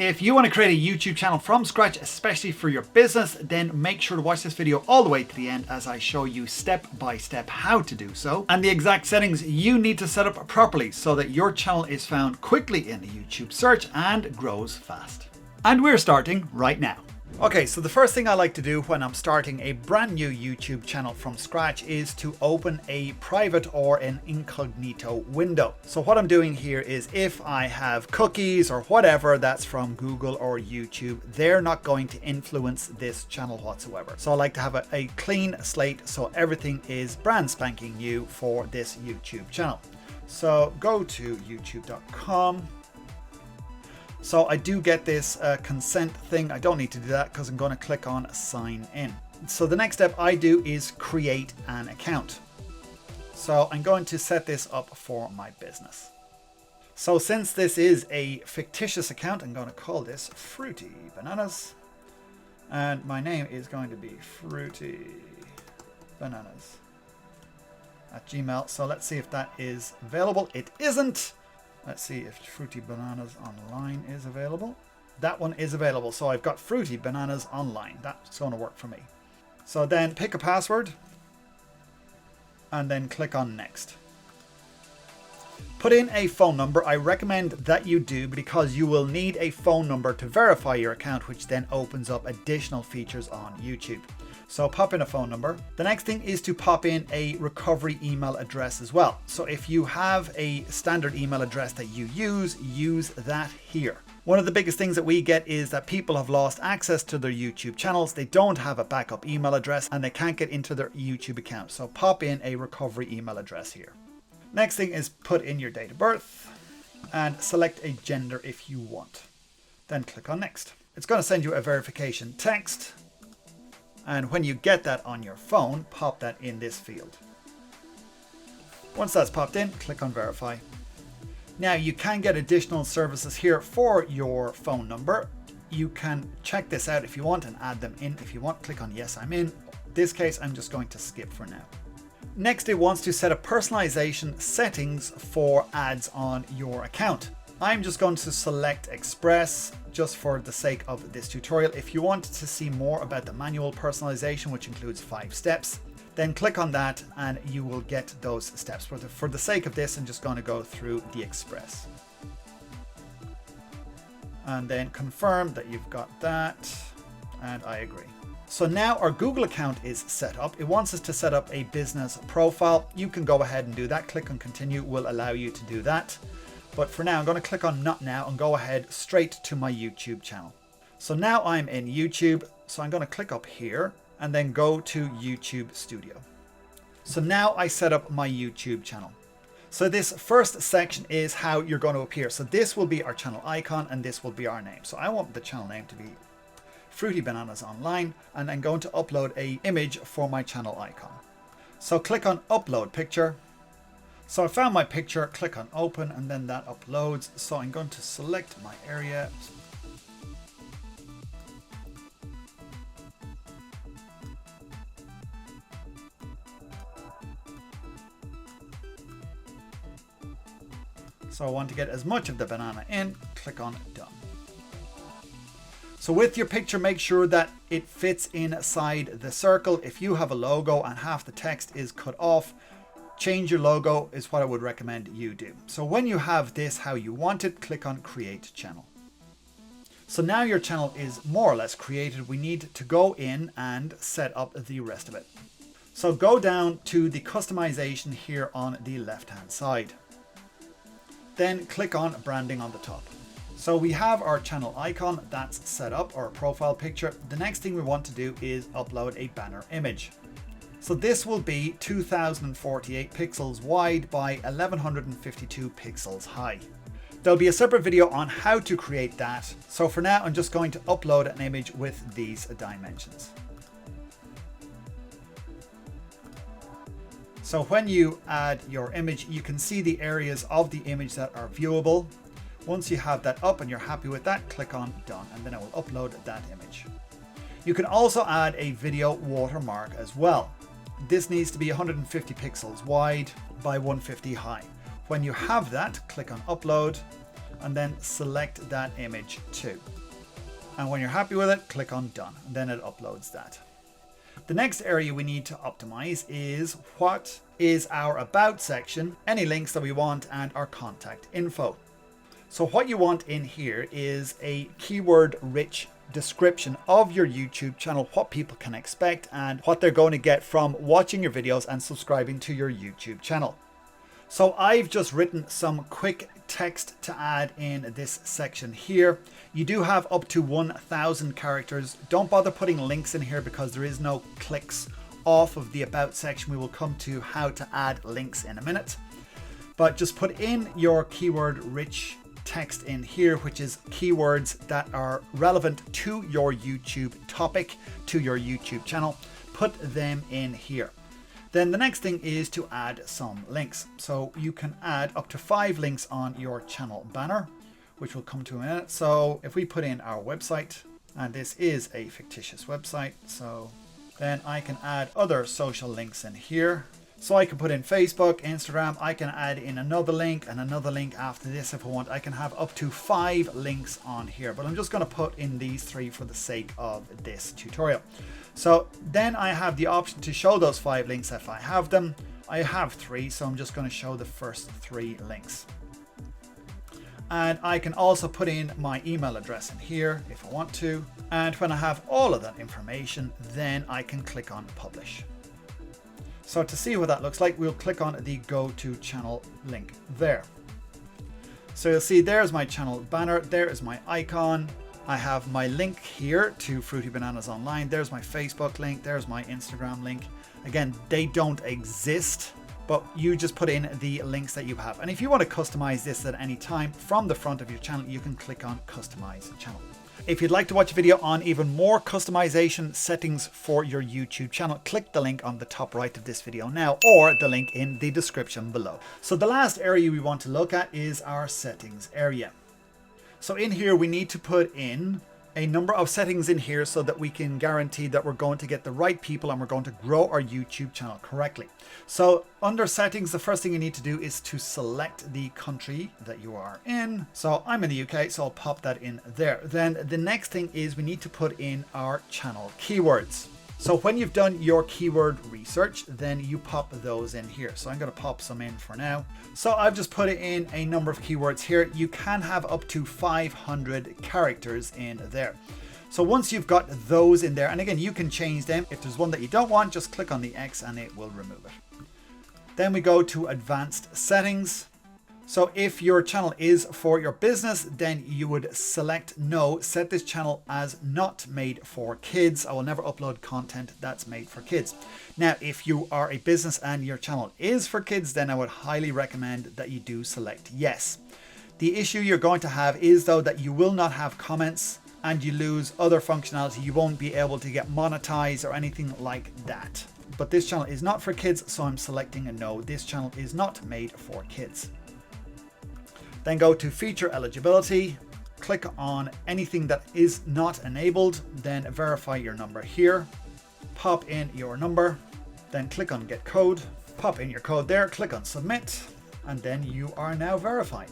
If you want to create a YouTube channel from scratch, especially for your business, then make sure to watch this video all the way to the end as I show you step by step how to do so and the exact settings you need to set up properly so that your channel is found quickly in the YouTube search and grows fast. And we're starting right now. Okay, so the first thing I like to do when I'm starting a brand new YouTube channel from scratch is to open a private or an incognito window. So what I'm doing here is if I have cookies or whatever that's from Google or YouTube, they're not going to influence this channel whatsoever. So I like to have a clean slate so everything is brand spanking new for this YouTube channel. So go to youtube.com. So I do get this consent thing. I don't need to do that because I'm going to click on sign in. So the next step I do is create an account. So I'm going to set this up for my business. So since this is a fictitious account, I'm going to call this Fruity Bananas. And my name is going to be Fruity Bananas at Gmail. So let's see if that is available. It isn't. Let's see if Fruity Bananas Online is available. That one is available. So I've got Fruity Bananas Online. That's going to work for me. So then pick a password and then click on next. Put in a phone number. I recommend that you do because you will need a phone number to verify your account, which then opens up additional features on YouTube. So pop in a phone number. The next thing is to pop in a recovery email address as well. So if you have a standard email address that you use that here. One of the biggest things that we get is that people have lost access to their YouTube channels. They don't have a backup email address and they can't get into their YouTube account. So pop in a recovery email address here. Next thing is put in your date of birth and select a gender if you want. Then click on next. It's going to send you a verification text. And when you get that on your phone, pop that in this field. Once that's popped in, click on verify. Now you can get additional services here for your phone number. You can check this out if you want and add them in if you want. Click on yes, I'm in. In this case, I'm just going to skip for now. Next, it wants to set up personalization settings for ads on your account. I'm just going to select Express just for the sake of this tutorial. If you want to see more about the manual personalization, which includes 5 steps, then click on that and you will get those steps. But for the sake of this, I'm just going to go through the Express. And then confirm that you've got that, and I agree. So now our Google account is set up. It wants us to set up a business profile. You can go ahead and do that. Click on continue will allow you to do that. But for now, I'm going to click on not now and go ahead straight to my YouTube channel. So now I'm in YouTube. So I'm going to click up here and then go to YouTube Studio. So now I set up my YouTube channel. So this first section is how you're going to appear. So this will be our channel icon and this will be our name. So I want the channel name to be Fruity Bananas Online, and I'm going to upload an image for my channel icon. So click on upload picture. So I found my picture, click on open, and then that uploads. So I'm going to select my area. So I want to get as much of the banana in, click on done. So with your picture, make sure that it fits inside the circle. If you have a logo and half the text is cut off, change your logo is what I would recommend you do. So when you have this how you want it, click on create channel. So now your channel is more or less created. We need to go in and set up the rest of it. So go down to the customization here on the left hand side. Then click on branding on the top. So we have our channel icon that's set up, our profile picture. The next thing we want to do is upload a banner image. So this will be 2048 pixels wide by 1152 pixels high. There'll be a separate video on how to create that. So for now, I'm just going to upload an image with these dimensions. So when you add your image, you can see the areas of the image that are viewable. Once you have that up and you're happy with that, click on done, and then I will upload that image. You can also add a video watermark as well. This needs to be 150 pixels wide by 150 high. When you have that, click on upload, and then select that image too. And when you're happy with it, click on done, and then it uploads that. The next area we need to optimize is what is our about section, any links that we want, and our contact info. So what you want in here is a keyword rich description of your YouTube channel, what people can expect and what they're going to get from watching your videos and subscribing to your YouTube channel. So I've just written some quick text to add in this section here. You do have up to 1,000 characters. Don't bother putting links in here because there is no clicks off of the about section. We will come to how to add links in a minute, but just put in your keyword rich text in here, which is keywords that are relevant to your YouTube topic, to your YouTube channel. Put them in here. Then the next thing is to add some links. So you can add up to 5 links on your channel banner, which we'll come to in a minute. So if we put in our website, and this is a fictitious website, so then I can add other social links in here. So I can put in Facebook, Instagram, I can add in another link and another link after this if I want. I can have up to 5 links on here, but I'm just going to put in these 3 for the sake of this tutorial. So then I have the option to show those 5 links if I have them. I have 3, so I'm just going to show the first 3 links. And I can also put in my email address in here if I want to. And when I have all of that information, then I can click on publish. So to see what that looks like, we'll click on the go to channel link there. So you'll see there's my channel banner, there is my icon. I have my link here to Fruity Bananas Online. There's my Facebook link, there's my Instagram link. Again, they don't exist, but you just put in the links that you have. And if you want to customize this at any time from the front of your channel, you can click on Customize Channel. If you'd like to watch a video on even more customization settings for your YouTube channel, click the link on the top right of this video now, or the link in the description below. So the last area we want to look at is our settings area. So in here, we need to put in a number of settings in here so that we can guarantee that we're going to get the right people and we're going to grow our YouTube channel correctly. So under settings, the first thing you need to do is to select the country that you are in. So I'm in the UK, so I'll pop that in there. Then the next thing is we need to put in our channel keywords. So when you've done your keyword research, then you pop those in here. So I'm going to pop some in for now. So I've just put in a number of keywords here. You can have up to 500 characters in there. So once you've got those in there, and again, you can change them. If there's one that you don't want, just click on the X and it will remove it. Then we go to advanced settings. So if your channel is for your business, then you would select no, set this channel as not made for kids. I will never upload content that's made for kids. Now, if you are a business and your channel is for kids, then I would highly recommend that you do select yes. The issue you're going to have is though that you will not have comments and you lose other functionality. You won't be able to get monetized or anything like that. But this channel is not for kids, so I'm selecting a no. This channel is not made for kids. Then go to feature eligibility, click on anything that is not enabled, then verify your number here, pop in your number, then click on get code, pop in your code there, click on submit, and then you are now verified.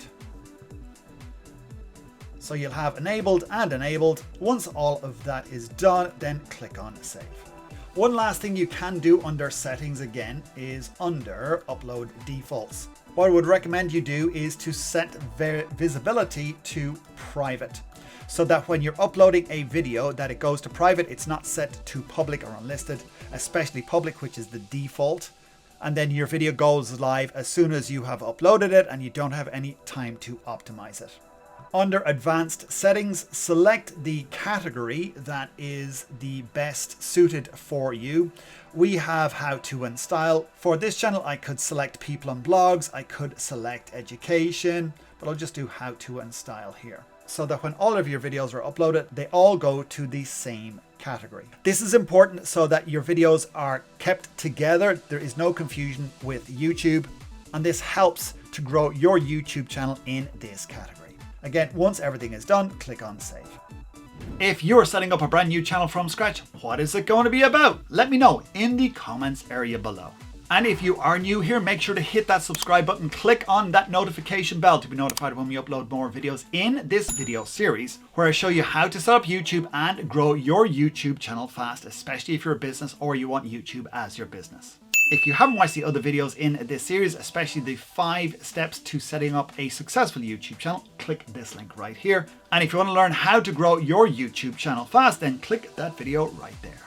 So you'll have enabled and enabled. Once all of that is done, then click on save. One last thing you can do under settings again is under upload defaults. What I would recommend you do is to set visibility to private, so that when you're uploading a video that it goes to private, it's not set to public or unlisted, especially public, which is the default. And then your video goes live as soon as you have uploaded it and you don't have any time to optimize it. Under advanced settings, select the category that is the best suited for you. We have how to and style. For this channel, I could select people and blogs. I could select education, but I'll just do how to and style here, so that when all of your videos are uploaded, they all go to the same category. This is important so that your videos are kept together. There is no confusion with YouTube, and this helps to grow your YouTube channel in this category. Again, once everything is done, click on save. If you're setting up a brand new channel from scratch, what is it going to be about? Let me know in the comments area below. And if you are new here, make sure to hit that subscribe button, click on that notification bell to be notified when we upload more videos in this video series, where I show you how to set up YouTube and grow your YouTube channel fast, especially if you're a business or you want YouTube as your business. If you haven't watched the other videos in this series, especially the 5 steps to setting up a successful YouTube channel, click this link right here. And if you want to learn how to grow your YouTube channel fast, then click that video right there.